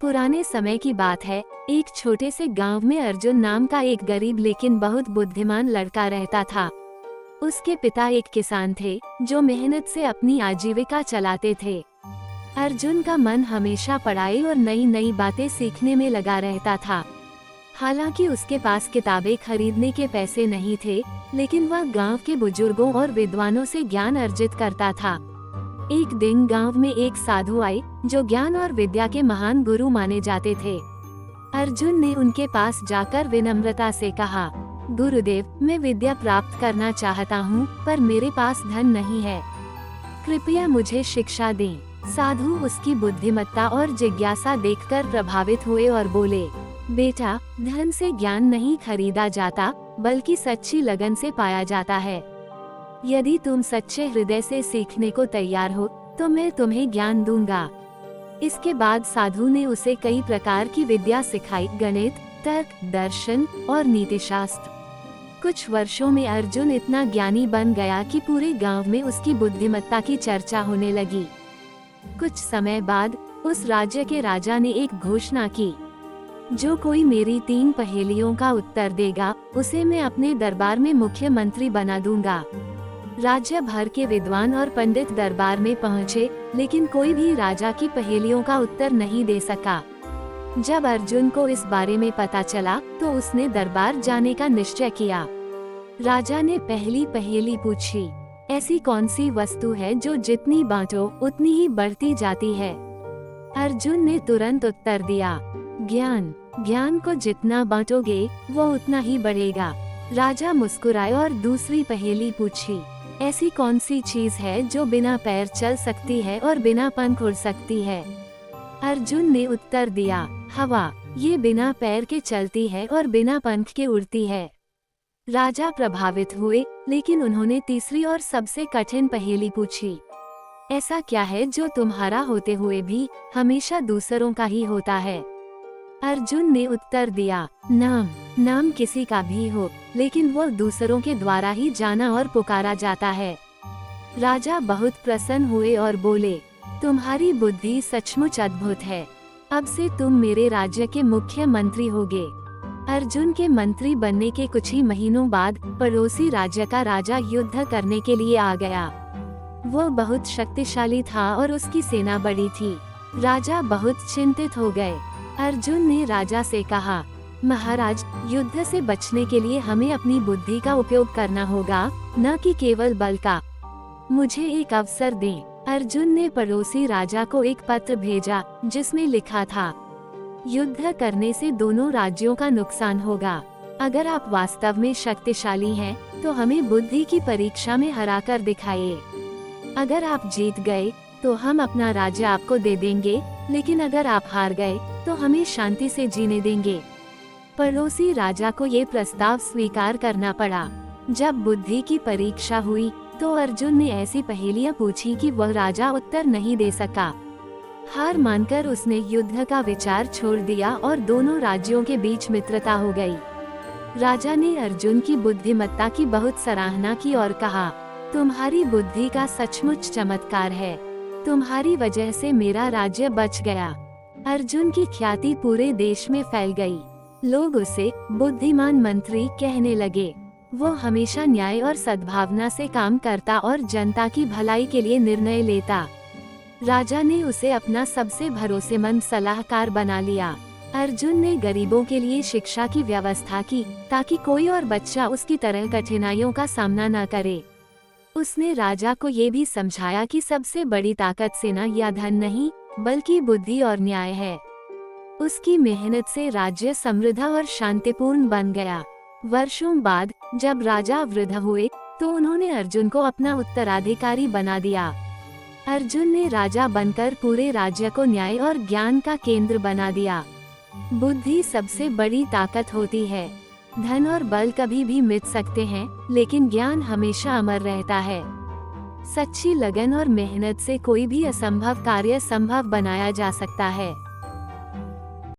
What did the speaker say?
पुराने समय की बात है। एक छोटे से गांव में अर्जुन नाम का एक गरीब लेकिन बहुत बुद्धिमान लड़का रहता था। उसके पिता एक किसान थे जो मेहनत से अपनी आजीविका चलाते थे। अर्जुन का मन हमेशा पढ़ाई और नई नई बातें सीखने में लगा रहता था। हालांकि उसके पास किताबें खरीदने के पैसे नहीं थे, लेकिन वह गांव के बुजुर्गों और विद्वानों से ज्ञान अर्जित करता था। एक दिन गांव में एक साधु आए जो ज्ञान और विद्या के महान गुरु माने जाते थे। अर्जुन ने उनके पास जाकर विनम्रता से कहा, गुरुदेव, मैं विद्या प्राप्त करना चाहता हूँ, पर मेरे पास धन नहीं है, कृपया मुझे शिक्षा दें। साधु उसकी बुद्धिमत्ता और जिज्ञासा देखकर प्रभावित हुए और बोले, बेटा, धन से ज्ञान नहीं खरीदा जाता, बल्कि सच्ची लगन से पाया जाता है। यदि तुम सच्चे हृदय से सीखने को तैयार हो तो मैं तुम्हें ज्ञान दूंगा। इसके बाद साधु ने उसे कई प्रकार की विद्या सिखाई, गणित, तर्क, दर्शन और नीतिशास्त्र। कुछ वर्षों में अर्जुन इतना ज्ञानी बन गया कि पूरे गांव में उसकी बुद्धिमत्ता की चर्चा होने लगी। कुछ समय बाद उस राज्य के राजा ने एक घोषणा की, जो कोई मेरी 3 पहेलियों का उत्तर देगा, उसे मैं अपने दरबार में मुख्यमंत्री बना दूंगा। राज्य भर के विद्वान और पंडित दरबार में पहुँचे, लेकिन कोई भी राजा की पहेलियों का उत्तर नहीं दे सका। जब अर्जुन को इस बारे में पता चला तो उसने दरबार जाने का निश्चय किया। राजा ने पहली पहेली पूछी, ऐसी कौन सी वस्तु है जो जितनी बांटो उतनी ही बढ़ती जाती है? अर्जुन ने तुरंत उत्तर दिया, ज्ञान। ज्ञान को जितना बांटोगे वो उतना ही बढ़ेगा। राजा मुस्कुराए और दूसरी पहेली पूछी, ऐसी कौन सी चीज है जो बिना पैर चल सकती है और बिना पंख उड़ सकती है? अर्जुन ने उत्तर दिया, हवा। ये बिना पैर के चलती है और बिना पंख के उड़ती है। राजा प्रभावित हुए, लेकिन उन्होंने तीसरी और सबसे कठिन पहेली पूछी, ऐसा क्या है जो तुम्हारा होते हुए भी हमेशा दूसरों का ही होता है? अर्जुन ने उत्तर दिया, नाम। नाम किसी का भी हो, लेकिन वो दूसरों के द्वारा ही जाना और पुकारा जाता है। राजा बहुत प्रसन्न हुए और बोले, तुम्हारी बुद्धि सचमुच अद्भुत है। अब से तुम मेरे राज्य के मुख्य मंत्री होगे। अर्जुन के मंत्री बनने के कुछ ही महीनों बाद पड़ोसी राज्य का राजा युद्ध करने के लिए आ गया। वो बहुत शक्तिशाली था और उसकी सेना बड़ी थी। राजा बहुत चिंतित हो गए। अर्जुन ने राजा से कहा, महाराज, युद्ध से बचने के लिए हमें अपनी बुद्धि का उपयोग करना होगा, न कि केवल बल का। मुझे एक अवसर दें। अर्जुन ने पड़ोसी राजा को एक पत्र भेजा जिसमें लिखा था, युद्ध करने से दोनों राज्यों का नुकसान होगा। अगर आप वास्तव में शक्तिशाली हैं, तो हमें बुद्धि की परीक्षा में हराकर दिखाइए। अगर आप जीत गए तो हम अपना राज्य आपको दे देंगे, लेकिन अगर आप हार गए तो हमें शांति से जीने देंगे। पड़ोसी राजा को ये प्रस्ताव स्वीकार करना पड़ा। जब बुद्धि की परीक्षा हुई तो अर्जुन ने ऐसी पहेलियां पूछी कि वह राजा उत्तर नहीं दे सका। हार मानकर उसने युद्ध का विचार छोड़ दिया और दोनों राज्यों के बीच मित्रता हो गई। राजा ने अर्जुन की बुद्धिमत्ता की बहुत सराहना की और कहा, तुम्हारी बुद्धि का सचमुच चमत्कार है। तुम्हारी वजह से मेरा राज्य बच गया। अर्जुन की ख्याति पूरे देश में फैल गई। लोग उसे बुद्धिमान मंत्री कहने लगे। वो हमेशा न्याय और सद्भावना से काम करता और जनता की भलाई के लिए निर्णय लेता। राजा ने उसे अपना सबसे भरोसेमंद सलाहकार बना लिया। अर्जुन ने गरीबों के लिए शिक्षा की व्यवस्था की, ताकि कोई और बच्चा उसकी तरह कठिनाइयों का सामना न करे। उसने राजा को ये भी समझाया कि सबसे बड़ी ताकत सेना या धन नहीं, बल्कि बुद्धि और न्याय है। उसकी मेहनत से राज्य समृद्ध और शांतिपूर्ण बन गया। वर्षों बाद जब राजा वृद्ध हुए तो उन्होंने अर्जुन को अपना उत्तराधिकारी बना दिया। अर्जुन ने राजा बनकर पूरे राज्य को न्याय और ज्ञान का केंद्र बना दिया। बुद्धि सबसे बड़ी ताकत होती है। धन और बल कभी भी मिट सकते हैं, लेकिन ज्ञान हमेशा अमर रहता है। सच्ची लगन और मेहनत से कोई भी असंभव कार्य संभव बनाया जा सकता है।